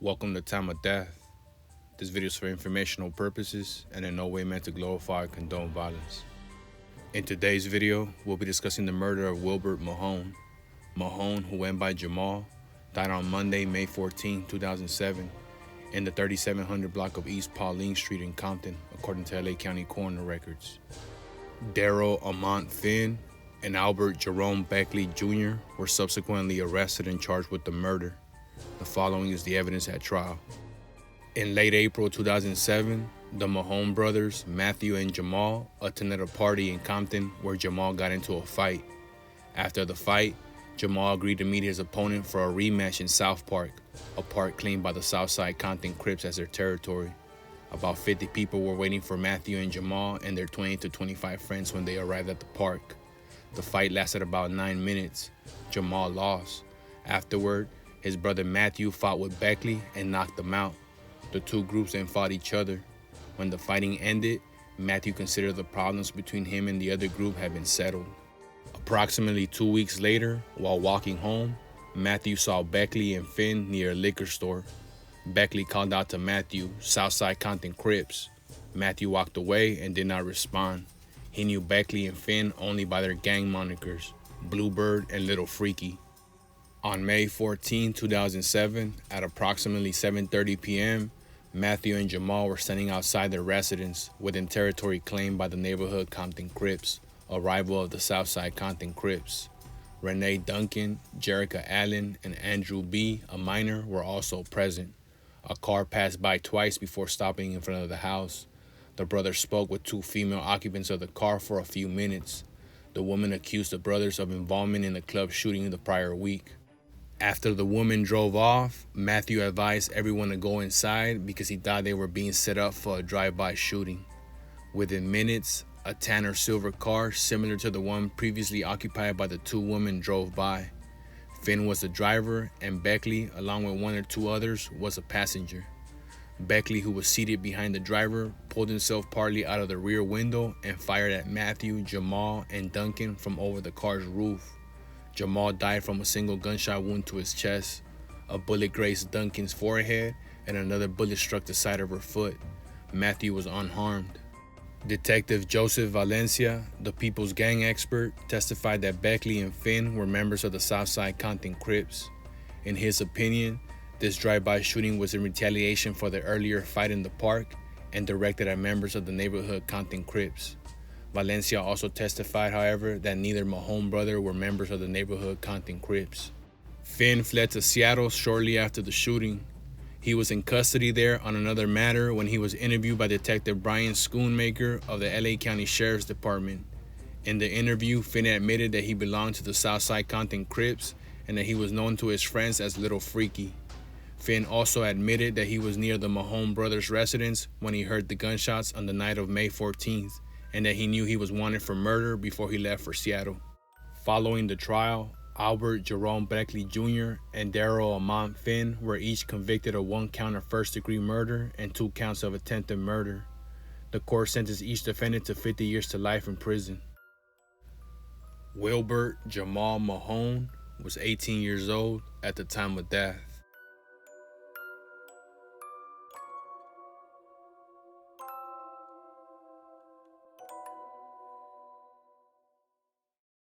Welcome to Time of Death. This video is for informational purposes and in no way meant to glorify or condone violence. In today's video, we'll be discussing the murder of Wilbert Mahone. Mahone, who went by Jamal, died on Monday, May 14, 2007, in the 3700 block of East Pauline Street in Compton, according to LA County coroner records. Daryl Amont Finn and Albert Jerome Beckley Jr. were subsequently arrested and charged with the murder. The following is the evidence at trial. In late April 2007, the Mahone brothers, Matthew and Jamal, attended a party in Compton where Jamal got into a fight. After the fight, Jamal agreed to meet his opponent for a rematch in South Park, a park claimed by the Southside Compton Crips as their territory. About 50 people were waiting for Matthew and Jamal and their 20 to 25 friends when they arrived at the park. The fight lasted about 9 minutes. Jamal lost. Afterward, his brother Matthew fought with Beckley and knocked him out. The two groups then fought each other. When the fighting ended, Matthew considered the problems between him and the other group had been settled. Approximately 2 weeks later, while walking home, Matthew saw Beckley and Finn near a liquor store. Beckley called out to Matthew, "Southside Compton Crips." Matthew walked away and did not respond. He knew Beckley and Finn only by their gang monikers, Bluebird and Little Freaky. On May 14, 2007, at approximately 7:30 p.m., Matthew and Jamal were standing outside their residence within territory claimed by the neighborhood Compton Crips, a rival of the Southside Compton Crips. Renee Duncan, Jerica Allen, and Andrew B., a minor, were also present. A car passed by twice before stopping in front of the house. The brothers spoke with two female occupants of the car for a few minutes. The woman accused the brothers of involvement in the club shooting the prior week. After the woman drove off, Matthew advised everyone to go inside because he thought they were being set up for a drive-by shooting. Within minutes, a tan or silver car similar to the one previously occupied by the two women drove by. Finn was the driver and Beckley, along with one or two others, was a passenger. Beckley, who was seated behind the driver, pulled himself partly out of the rear window and fired at Matthew, Jamal, and Duncan from over the car's roof. Jamal died from a single gunshot wound to his chest. A bullet grazed Duncan's forehead and another bullet struck the side of her foot. Matthew was unharmed. Detective Joseph Valencia, the People's Gang expert, testified that Beckley and Finn were members of the Southside Compton Crips. In his opinion, this drive-by shooting was in retaliation for the earlier fight in the park and directed at members of the neighborhood Compton Crips. Valencia also testified, however, that neither Mahone brother were members of the neighborhood Compton Crips. Finn fled to Seattle shortly after the shooting. He was in custody there on another matter when he was interviewed by Detective Brian Schoonmaker of the LA County Sheriff's Department. In the interview, Finn admitted that he belonged to the Southside Compton Crips and that he was known to his friends as Little Freaky. Finn also admitted that he was near the Mahone brothers' residence when he heard the gunshots on the night of May 14th, and that he knew he was wanted for murder before he left for Seattle. Following the trial, Albert Jerome Beckley Jr. and Daryl Amont Finn were each convicted of 1 count of first-degree murder and 2 counts of attempted murder. The court sentenced each defendant to 50 years to life in prison. Wilbert Jamal Mahone was 18 years old at the time of death.